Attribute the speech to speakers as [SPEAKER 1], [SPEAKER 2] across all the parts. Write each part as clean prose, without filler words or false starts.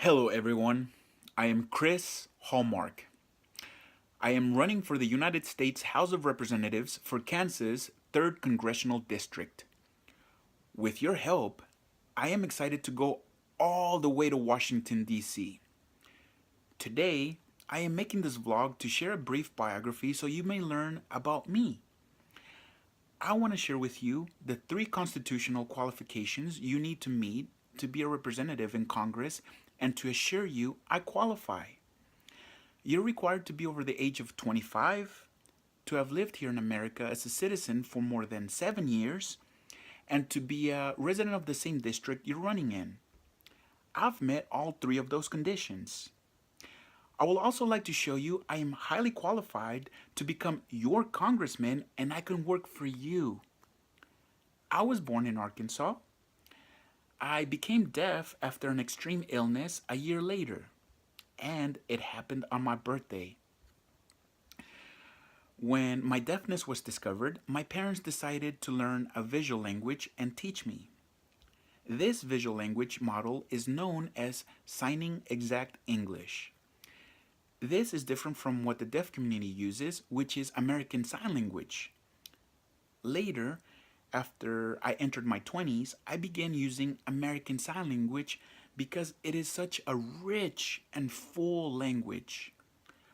[SPEAKER 1] Hello, everyone. I am Chris Hallmark. I am running for the United States House of Representatives for Kansas' 3rd Congressional District. With your help, I am excited to go all the way to Washington, D.C. Today, I am making this vlog to share a brief biography so you may learn about me. I want to share with you the 3 constitutional qualifications you need to meet to be a representative in Congress and to assure you I qualify. You're required to be over the age of 25, to have lived here in America as a citizen for more than 7 years, and to be a resident of the same district you're running in. I've met all 3 of those conditions. I will also like to show you I am highly qualified to become your congressman and I can work for you. I was born in Arkansas. I became deaf after an extreme illness a year later, and it happened on my birthday. When my deafness was discovered, my parents decided to learn a visual language and teach me. This visual language model is known as Signing Exact English. This is different from what the deaf community uses, which is American Sign Language. Later, after I entered my 20s, I began using American Sign Language because it is such a rich and full language.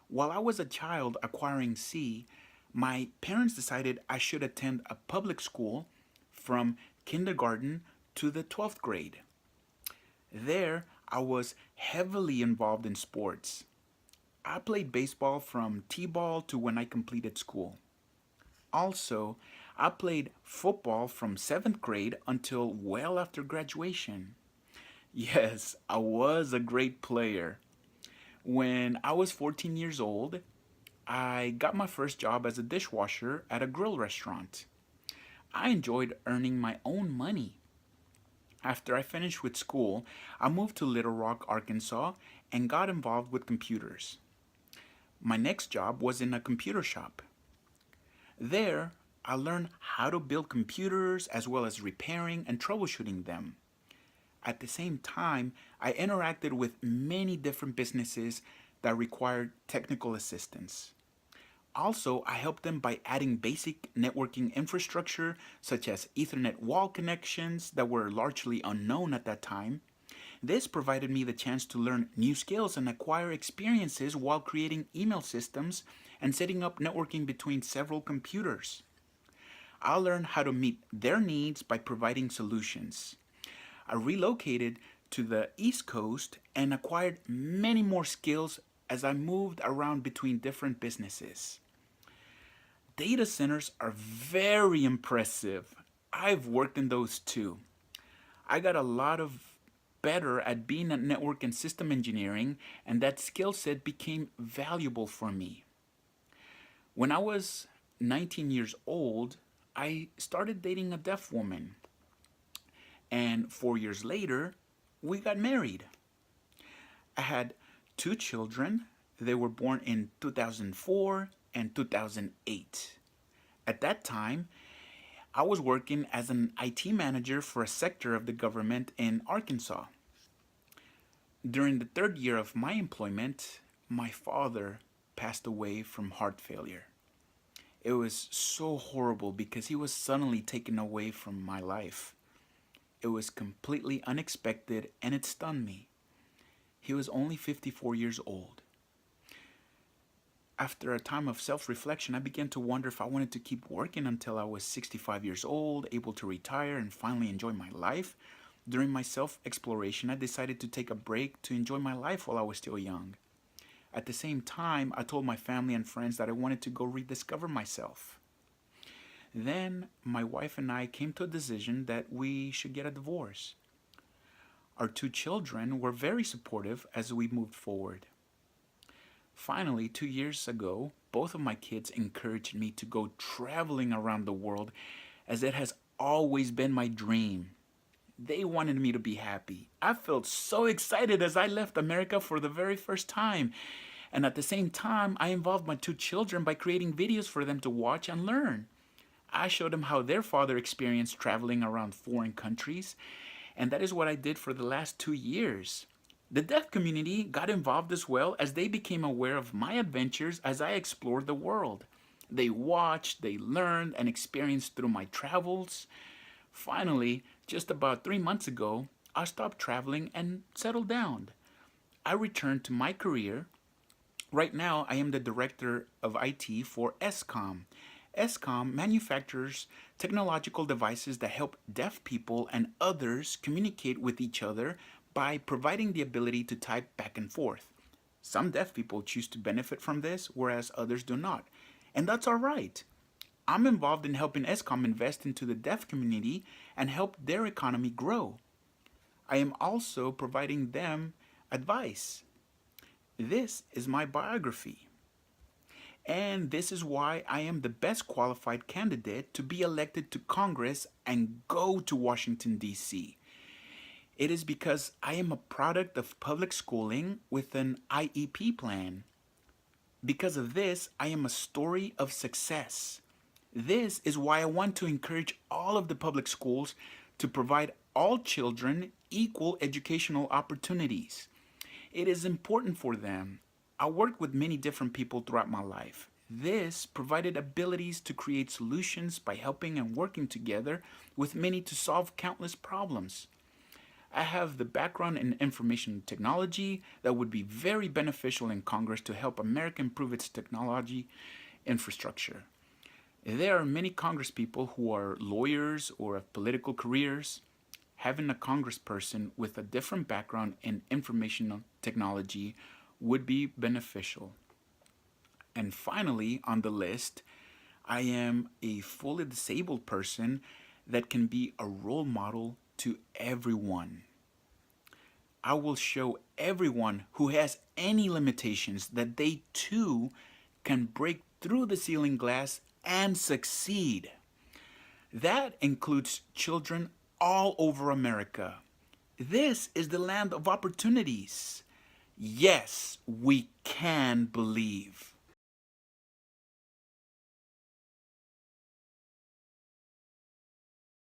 [SPEAKER 1] While I was a child acquiring C, my parents decided I should attend a public school from kindergarten to the 12th grade. There, I was heavily involved in sports. I played baseball from t-ball to when I completed school. Also, I played football from 7th grade until well after graduation. Yes, I was a great player. When I was 14 years old, I got my first job as a dishwasher at a grill restaurant. I enjoyed earning my own money. After I finished with school, I moved to Little Rock, Arkansas, and got involved with computers. My next job was in a computer shop. There, I learned how to build computers as well as repairing and troubleshooting them. At the same time, I interacted with many different businesses that required technical assistance. Also, I helped them by adding basic networking infrastructure such as Ethernet wall connections that were largely unknown at that time. This provided me the chance to learn new skills and acquire experiences while creating email systems and setting up networking between several computers. I learned how to meet their needs by providing solutions. I relocated to the East Coast and acquired many more skills as I moved around between different businesses. Data centers are very impressive. I've worked in those too. I got a lot of better at being at network and system engineering, and that skill set became valuable for me. When I was 19 years old, I started dating a deaf woman, and 4 years later, we got married. I had 2 children. They were born in 2004 and 2008. At that time, I was working as an IT manager for a sector of the government in Arkansas. During the 3rd year of my employment, my father passed away from heart failure. It was so horrible because he was suddenly taken away from my life. It was completely unexpected and it stunned me. He was only 54 years old. After a time of self-reflection, I began to wonder if I wanted to keep working until I was 65 years old, able to retire and finally enjoy my life. During my self-exploration, I decided to take a break to enjoy my life while I was still young. At the same time, I told my family and friends that I wanted to go rediscover myself. Then, my wife and I came to a decision that we should get a divorce. Our 2 children were very supportive as we moved forward. Finally, 2 years ago, both of my kids encouraged me to go traveling around the world as it has always been my dream. They wanted me to be happy. I felt so excited as I left America for the very first time. And at the same time, I involved my 2 children by creating videos for them to watch and learn. I showed them how their father experienced traveling around foreign countries, and that is what I did for the last 2 years. The deaf community got involved as well as they became aware of my adventures as I explored the world. They watched, they learned, and experienced through my travels. Finally, just about 3 months ago, I stopped traveling and settled down. I returned to my career. Right now, I am the director of IT for SCOM. SCOM manufactures technological devices that help deaf people and others communicate with each other by providing the ability to type back and forth. Some deaf people choose to benefit from this, whereas others do not. And that's all right. I'm involved in helping SCOM invest into the deaf community and help their economy grow. I am also providing them advice. This is my biography. And this is why I am the best qualified candidate to be elected to Congress and go to Washington, D.C. It is because I am a product of public schooling with an IEP plan. Because of this, I am a story of success. This is why I want to encourage all of the public schools to provide all children equal educational opportunities. It is important for them. I worked with many different people throughout my life. This provided abilities to create solutions by helping and working together with many to solve countless problems. I have the background in information technology that would be very beneficial in Congress to help America improve its technology infrastructure. There are many congresspeople who are lawyers or have political careers. Having a congressperson with a different background in information technology would be beneficial. And finally, on the list, I am a fully disabled person that can be a role model to everyone. I will show everyone who has any limitations that they too can break through the ceiling glass and succeed. That includes children all over America. This is the land of opportunities. Yes, we can believe.